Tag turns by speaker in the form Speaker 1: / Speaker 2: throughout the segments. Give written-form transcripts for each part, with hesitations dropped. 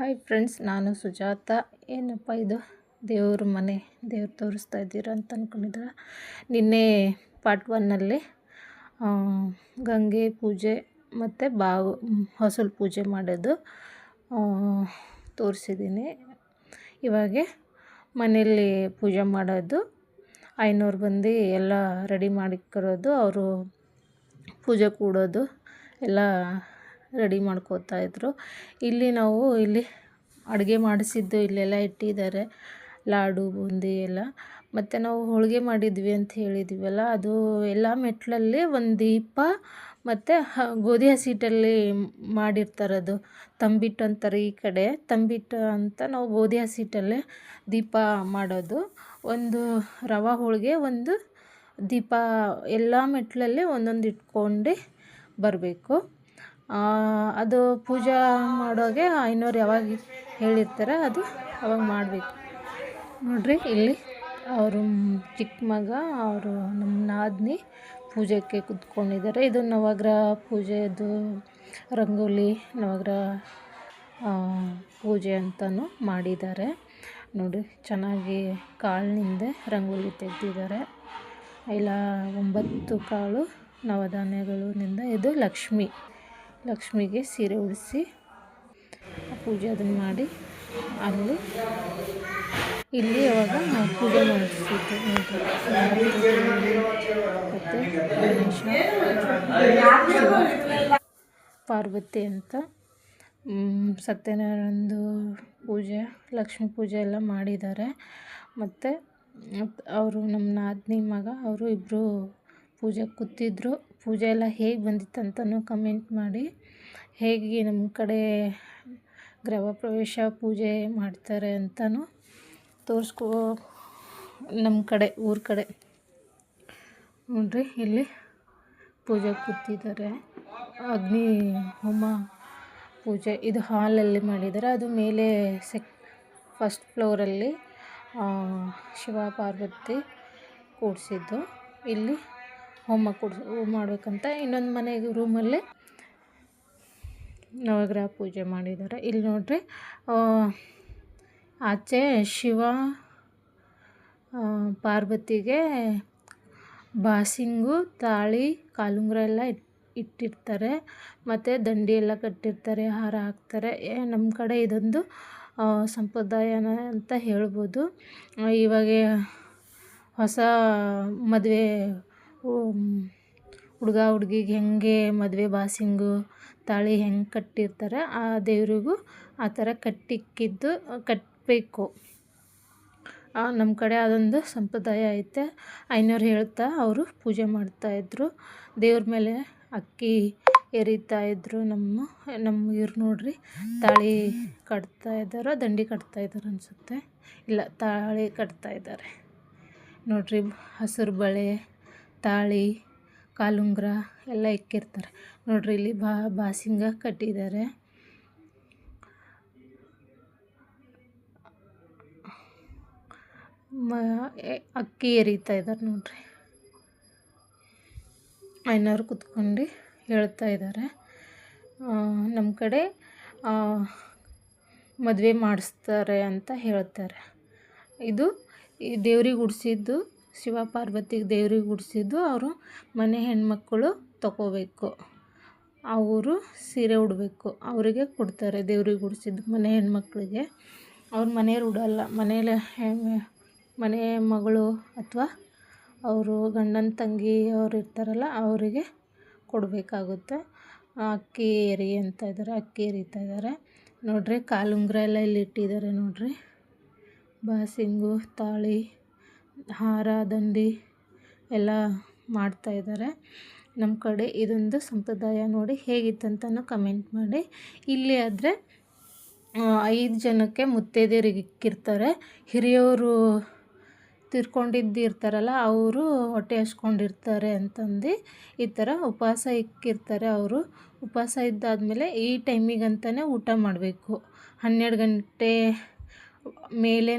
Speaker 1: Hi friends, ನಾನು ಸುಜಾತ. ಏನಪ್ಪ ಇದು ದೇವ್ರ ಮನೆ, ದೇವ್ರು ತೋರಿಸ್ತಾ ಇದ್ದೀರಾ ಅಂತ ಅಂದ್ಕೊಂಡಿದ್ರೆ, ನಿನ್ನೆ ಪಾರ್ಟ್ 1ನಲ್ಲಿ ಗಂಗೆ ಪೂಜೆ ಮತ್ತು ಹೊಸಲು ಪೂಜೆ ಮಾಡೋದು ತೋರಿಸಿದ್ದೀನಿ. ಇವಾಗೆ ಮನೆಯಲ್ಲಿ ಪೂಜೆ ಮಾಡೋದು, ಐನೂರು ಬಂದು ಎಲ್ಲ ರೆಡಿ ಮಾಡಿಕ್ಕಿರೋದು, ಅವರು ಪೂಜೆ ಕೂಡೋದು ಎಲ್ಲ ರೆಡಿ ಮಾಡ್ಕೋತಾಯಿದ್ರು. ಇಲ್ಲಿ ನಾವು ಅಡುಗೆ ಮಾಡಿಸಿದ್ದು ಇಲ್ಲೆಲ್ಲ ಇಟ್ಟಿದ್ದಾರೆ, ಲಾಡು ಬೂಂದಿ ಎಲ್ಲ. ಮತ್ತು ನಾವು ಹೋಳಿಗೆ ಮಾಡಿದ್ವಿ ಅಂತ ಹೇಳಿದ್ವಲ್ಲ, ಅದು ಎಲ್ಲ ಮೆಟ್ಲಲ್ಲಿ ಒಂದು ದೀಪ ಮತ್ತು ಗೋಧಿ ಹಸಿಟ್ಟಲ್ಲಿ ಮಾಡಿರ್ತಾರೆ. ಅದು ತಂಬಿಟ್ಟು ಅಂತಾರೆ ಈ ಕಡೆ. ತಂಬಿಟ್ಟು ಅಂತ ನಾವು ಗೋಧಿ ಹಸಿಟ್ಟಲ್ಲೇ ದೀಪ ಮಾಡೋದು. ಒಂದು ರವೆ ಹೋಳಿಗೆ, ಒಂದು ದೀಪ, ಎಲ್ಲ ಮೆಟ್ಲಲ್ಲಿ ಒಂದೊಂದು ಇಟ್ಕೊಂಡು ಬರಬೇಕು. ಅದು ಪೂಜೆ ಮಾಡೋಗೆ ಐನೋರು ಯಾವಾಗ ಹೇಳಿರ್ತಾರೆ ಅದು ಅವಾಗ ಮಾಡಬೇಕು. ನೋಡಿರಿ, ಇಲ್ಲಿ ಅವರು ಚಿಕ್ಕ ಮಗ, ಅವರು ನಮ್ಮ ನಾದಿನಿ ಪೂಜೆಗೆ ಕೂತ್ಕೊಂಡಿದ್ದಾರೆ. ಇದು ನವಗ್ರಹ ಪೂಜೆದು ರಂಗೋಲಿ, ನವಗ್ರಹ ಪೂಜೆ ಅಂತಲೂ ಮಾಡಿದ್ದಾರೆ. ನೋಡಿ, ಚೆನ್ನಾಗಿ ಕಾಳಿನಿಂದ ರಂಗೋಲಿ ತೆಗೆದಿದ್ದಾರೆ. ಇಲ್ಲ 9 ಕಾಳು ನವಧಾನ್ಯಗಳಿಂದ. ಇದು ಲಕ್ಷ್ಮಿಗೆ ಸೀರೆ ಉಡಿಸಿ ಪೂಜೆ ಅದನ್ನು ಮಾಡಿ ಇಲ್ಲಿ ಅವಾಗ ಪೂಜೆ ಮಾಡಿಸಿದ್ದು. ಮತ್ತು ಗಣೇಶ, ಪಾರ್ವತಿ ಅಂತ ಸತ್ಯನಾರಾಯಣಂದು ಪೂಜೆ, ಲಕ್ಷ್ಮೀ ಪೂಜೆ ಎಲ್ಲ ಮಾಡಿದ್ದಾರೆ. ಮತ್ತು ಅವರು ನಮ್ಮ ನಾದಿನಿ ಮಗ, ಅವರು ಇಬ್ಬರು ಪೂಜೆಗೆ ಕೂತಿದ್ರು. ಪೂಜೆ ಎಲ್ಲ ಹೇಗೆ ಬಂದಿತ್ತು ಅಂತಲೂ ಕಮೆಂಟ್ ಮಾಡಿ. ಹೇಗೆ ನಮ್ಮ ಕಡೆ ಗೃಹ ಪ್ರವೇಶ ಪೂಜೆ ಮಾಡ್ತಾರೆ ಅಂತಲೂ ನಮ್ಮ ಕಡೆ ಊರ ಕಡೆ ನೋಡ್ರಿ, ಇಲ್ಲಿ ಪೂಜೆ ಕೂತಿದ್ದಾರೆ. ಅಗ್ನಿ ಹೋಮ ಪೂಜೆ ಇದು ಹಾಲಲ್ಲಿ ಮಾಡಿದ್ದಾರೆ. ಅದು ಮೇಲೆ ಫಸ್ಟ್ ಫ್ಲೋರಲ್ಲಿ ಶಿವ ಪಾರ್ವತಿ ಕೂಡಿಸಿದ್ದು. ಇಲ್ಲಿ ಹೋಮ ಮಾಡಬೇಕಂತ ಇನ್ನೊಂದು ಮನೆಗೆ ರೂಮಲ್ಲಿ ನವಗ್ರಹ ಪೂಜೆ ಮಾಡಿದ್ದಾರೆ. ಇಲ್ಲಿ ನೋಡ್ರಿ, ಆಚೆ ಶಿವ ಪಾರ್ವತಿಗೆ ಬಾಸಿಂಗು, ತಾಳಿ, ಕಾಲುಂಗುರ ಎಲ್ಲ ಇಟ್ಟಿರ್ತಾರೆ. ಮತ್ತು ದಂಡಿ ಎಲ್ಲ ಕಟ್ಟಿರ್ತಾರೆ, ಹಾರ ಹಾಕ್ತಾರೆ. ನಮ್ಮ ಕಡೆ ಇದೊಂದು ಸಂಪ್ರದಾಯನ ಅಂತ ಹೇಳ್ಬೋದು. ಇವಾಗ ಹೊಸ ಮದುವೆ ಹುಡುಗ ಹುಡುಗಿಗೆ ಹೆಂಗೆ ಮದುವೆ ಬಾಸಿಂಗು, ತಾಳಿ ಹೆಂಗೆ ಕಟ್ಟಿರ್ತಾರೆ, ಆ ದೇವರಿಗೂ ಆ ಥರ ಕಟ್ಟಬೇಕು. ನಮ್ಮ ಕಡೆ ಅದೊಂದು ಸಂಪ್ರದಾಯ ಐತೆ. ಐನೋರು ಹೇಳ್ತಾ ಅವರು ಪೂಜೆ ಮಾಡ್ತಾಯಿದ್ರು. ದೇವ್ರ ಮೇಲೆ ಅಕ್ಕಿ ಎರಿತಾಯಿದ್ರು. ಇವ್ರು ನೋಡ್ರಿ, ತಾಳಿ ಕಟ್ತಾಯಿದ್ದಾರೋ ದಂಡಿ ಕಟ್ತಾಯಿದ್ದಾರೆ ಅನಿಸುತ್ತೆ. ಇಲ್ಲ, ತಾಳಿ ಕಟ್ತಾಯಿದ್ದಾರೆ ನೋಡ್ರಿ. ಹಸಿರು ಬಳೆ, ತಾಳಿ, ಕಾಲುಂಗುರ ಎಲ್ಲ ಇಕ್ಕಿರ್ತಾರೆ ನೋಡ್ರಿ. ಇಲ್ಲಿ ಬಾಸಿಂಗ ಕಟ್ಟಿದ್ದಾರೆ. ಅಕ್ಕಿ ಎರಿತಾ ಇದ್ದಾರೆ ನೋಡ್ರಿ. ಐನೋರು ಕುತ್ಕೊಂಡು ಹೇಳ್ತಾ ಇದ್ದಾರೆ. ನಮ್ಮ ಕಡೆ ಮದುವೆ ಮಾಡಿಸ್ತಾರೆ ಅಂತ ಹೇಳ್ತಾರೆ. ಇದು ಈ ದೇವ್ರಿಗೆ ಉಡಿಸಿದ್ದು, ಶಿವ ಪಾರ್ವತಿಗೆ ದೇವ್ರಿಗೆ ಉಡಿಸಿದ್ದು ಅವರು ಮನೆ ಹೆಣ್ಮಕ್ಕಳು ತಗೋಬೇಕು. ಅವರು ಸೀರೆ ಉಡಬೇಕು, ಅವರಿಗೆ ಕೊಡ್ತಾರೆ. ದೇವ್ರಿಗೆ ಉಡಿಸಿದ್ದು ಮನೆ ಹೆಣ್ಮಕ್ಳಿಗೆ. ಅವ್ರ ಮನೆಯವ್ರು ಉಡಲ್ಲ. ಮನೆ ಮಗಳು ಅಥವಾ ಅವರು ಗಂಡನ ತಂಗಿ ಅವ್ರು ಇರ್ತಾರಲ್ಲ, ಅವರಿಗೆ ಕೊಡಬೇಕಾಗುತ್ತೆ. ಅಕ್ಕಿ ಎರಿ ಅಂತ ಇದ್ದಾರೆ, ಅಕ್ಕಿ ಎರಿತಾ ಇದ್ದಾರೆ ನೋಡ್ರಿ. ಕಾಲುಂಗುರ ಎಲ್ಲ ಇಲ್ಲಿ ಇಟ್ಟಿದ್ದಾರೆ ನೋಡ್ರಿ. ಬಾಸಿಂಗು, ತಾಳಿ, ಹಾರ, ದಂಡಿ ಎಲ್ಲ ಮಾಡ್ತಾಯಿದ್ದಾರೆ. ನಮ್ಮ ಕಡೆ ಇದೊಂದು ಸಂಪ್ರದಾಯ. ನೋಡಿ ಹೇಗಿತ್ತಂತನೂ ಕಮೆಂಟ್ ಮಾಡಿ. ಇಲ್ಲಿ ಆದರೆ 5 ಜನಕ್ಕೆ ಮುತ್ತೈದೆಯರಿಗೆ ಇಕ್ಕಿರ್ತಾರೆ. ಹಿರಿಯವರು ತೀರ್ಕೊಂಡಿರ್ತಾರಲ್ಲ, ಅವರು ಹೊಟ್ಟೆ ಹಸ್ಕೊಂಡಿರ್ತಾರೆ ಅಂತಂದು ಈ ಥರ ಉಪವಾಸ ಇಕ್ಕಿರ್ತಾರೆ. ಅವರು ಉಪವಾಸ ಇದ್ದಾದಮೇಲೆ ಈ ಟೈಮಿಗಂತಲೇ ಊಟ ಮಾಡಬೇಕು. 12 ಗಂಟೆ ಮೇಲೇ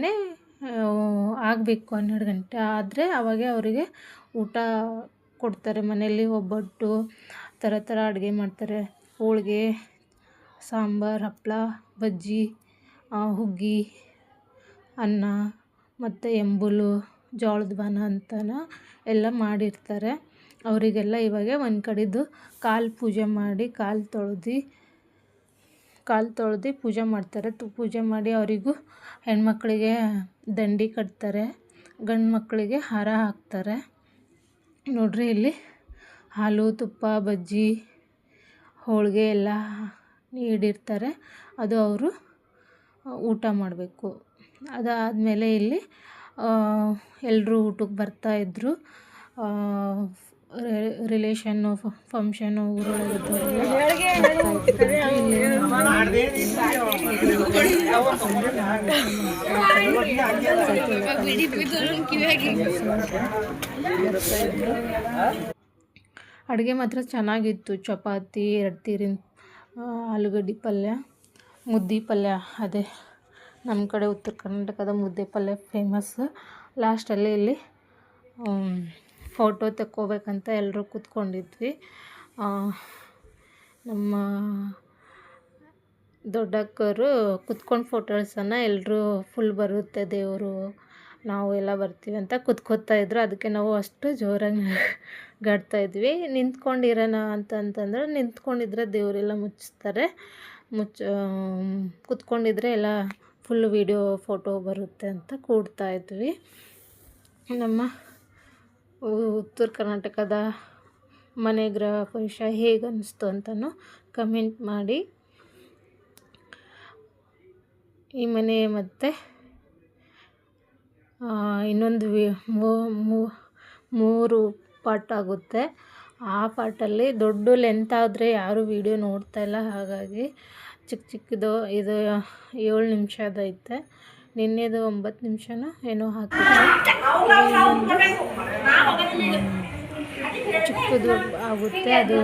Speaker 1: ಆಗಬೇಕು. 12 ಗಂಟೆ ಆದರೆ ಅವಾಗೆ ಅವರಿಗೆ ಊಟ ಕೊಡ್ತಾರೆ. ಮನೆಯಲ್ಲಿ ಒಬ್ಬಟ್ಟು ಥರ ಅಡುಗೆ ಮಾಡ್ತಾರೆ. ಹೋಳಿಗೆ, ಸಾಂಬಾರು, ಹಪ್ಪಳ, ಬಜ್ಜಿ ಹುಗ್ಗಿ ಅನ್ನ ಮತ್ತು ಎಂಬುಲು ಜೋಳದ ಬಾನ ಅಂತನ ಎಲ್ಲ ಮಾಡಿರ್ತಾರೆ. ಅವರಿಗೆಲ್ಲ ಇವಾಗ ಒಂದು ಕಡೆದು ಕಾಲು ಪೂಜೆ ಮಾಡಿ ಕಾಲು ತೊಳೆದು ಪೂಜೆ ಮಾಡ್ತಾರೆ. ಪೂಜೆ ಮಾಡಿ ಅವರಿಗೂ ಹೆಣ್ಮಕ್ಳಿಗೆ ದಂಡಿ ಕಟ್ತಾರೆ, ಗಂಡು ಮಕ್ಕಳಿಗೆ ಹಾರ ಹಾಕ್ತಾರೆ. ನೋಡ್ರಿ ಇಲ್ಲಿ ಹಾಲು ತುಪ್ಪ ಬಜ್ಜಿ ಹೋಳಿಗೆ ಎಲ್ಲ ನೀಡಿರ್ತಾರೆ. ಅದು ಅವರು ಊಟ ಮಾಡಬೇಕು. ಅದಾದಮೇಲೆ ಇಲ್ಲಿ ಎಲ್ಲರೂ ಊಟಕ್ಕೆ ಬರ್ತಾಯಿದ್ರು. ರಿಲೇಷನ್ನು ಫಂಕ್ಷನು ಅಡುಗೆ ಮಾತ್ರ ಚೆನ್ನಾಗಿತ್ತು. ಚಪಾತಿ, 2 ತೀರಿನ ಆಲೂಗಡ್ಡೆ ಪಲ್ಯ, ಮುದ್ದೆ ಪಲ್ಯ. ಅದೇ ನಮ್ಮ ಕಡೆ ಉತ್ತರ ಕರ್ನಾಟಕದ ಮುದ್ದೆ ಪಲ್ಯ ಫೇಮಸ್. ಲಾಸ್ಟಲ್ಲಿ ಇಲ್ಲಿ ಫೋಟೋ ತಕ್ಕೋಬೇಕಂತ ಎಲ್ಲರೂ ಕೂತ್ಕೊಂಡಿದ್ವಿ. ನಮ್ಮ ದೊಡ್ಡಕ್ಕವರು ಕುತ್ಕೊಂಡು ಫೋಟೋಸನ್ನು ಎಲ್ಲರೂ ಫುಲ್ ಬರುತ್ತೆ ದೇವರು ನಾವು ಎಲ್ಲ ಬರ್ತೀವಿ ಅಂತ ಕುತ್ಕೋತಾಯಿದ್ರು. ಅದಕ್ಕೆ ನಾವು ಅಷ್ಟು ಜೋರಾಗಿ ಗಾಡ್ತಾಯಿದ್ವಿ. ನಿಂತ್ಕೊಂಡಿರೋಣ ಅಂತಂತಂದ್ರೆ ನಿಂತ್ಕೊಂಡಿದ್ರೆ ದೇವರೆಲ್ಲ ಮುಚ್ತಾರೆ, ಕುತ್ಕೊಂಡಿದ್ರೆ ಎಲ್ಲ ಫುಲ್ ವೀಡಿಯೋ ಫೋಟೋ ಬರುತ್ತೆ ಅಂತ ಕೂಡ್ತಾಯಿದ್ವಿ. ನಮ್ಮ ಉತ್ತರ ಕರ್ನಾಟಕದ ಮನೆ ಗೃಹ ಪ್ರವೇಶ ಹೇಗೆ ಅನ್ನಿಸ್ತು ಅಂತಲೂ ಕಮೆಂಟ್ ಮಾಡಿ. ಈ ಮನೆ ಮತ್ತು ಇನ್ನೊಂದು 3 ಪಾರ್ಟ್ ಆಗುತ್ತೆ. ಆ ಪಾರ್ಟಲ್ಲಿ ದೊಡ್ಡ ಲೆಂತ್ ಆದರೆ ಯಾರೂ ವೀಡಿಯೋ ನೋಡ್ತಾಯಿಲ್ಲ. ಹಾಗಾಗಿ ಚಿಕ್ಕದು ಇದು 7 ನಿಮಿಷದೈತೆ. ನಿನ್ನೆದು 9 ನಿಮಿಷನೋ ಏನೋ ಹಾಕಿದ್ದೆ. ಚಿಕ್ಕದು ಆಗುತ್ತೆ. ಅದು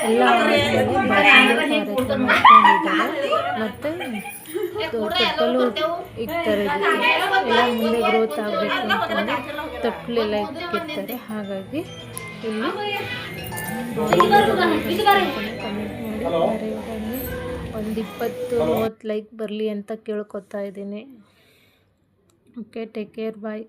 Speaker 1: ಎಲ್ಲ ಆದಮೇಲೆ ಭಜನೆ ಕಾರ್ಯಕ್ರಮ ಇಟ್ಕೊಂಡಿದ್ದಾರೆ ಮತ್ತು ತೊಟ್ಟಲು ಇಕ್ತಾರೆ. ಎಲ್ಲ ಮುಂದೆ ಗ್ರೋತ್ ಆಗಬೇಕು ಅಂತಂದರೆ ತೊಟ್ಟಲೆಲ್ಲ ಇಕ್ಕಿರ್ತಾರೆ. ಹಾಗಾಗಿ ಇಲ್ಲಿ ಕಮೆಂಟ್ ಮಾಡಿ ಒಂದು 20-30 ಲೈಕ್ ಬರಲಿ ಅಂತ ಕೇಳ್ಕೊತಾ ಇದ್ದೀನಿ. ಓಕೆ, ಟೇಕ್ ಕೇರ್, ಬಾಯ್.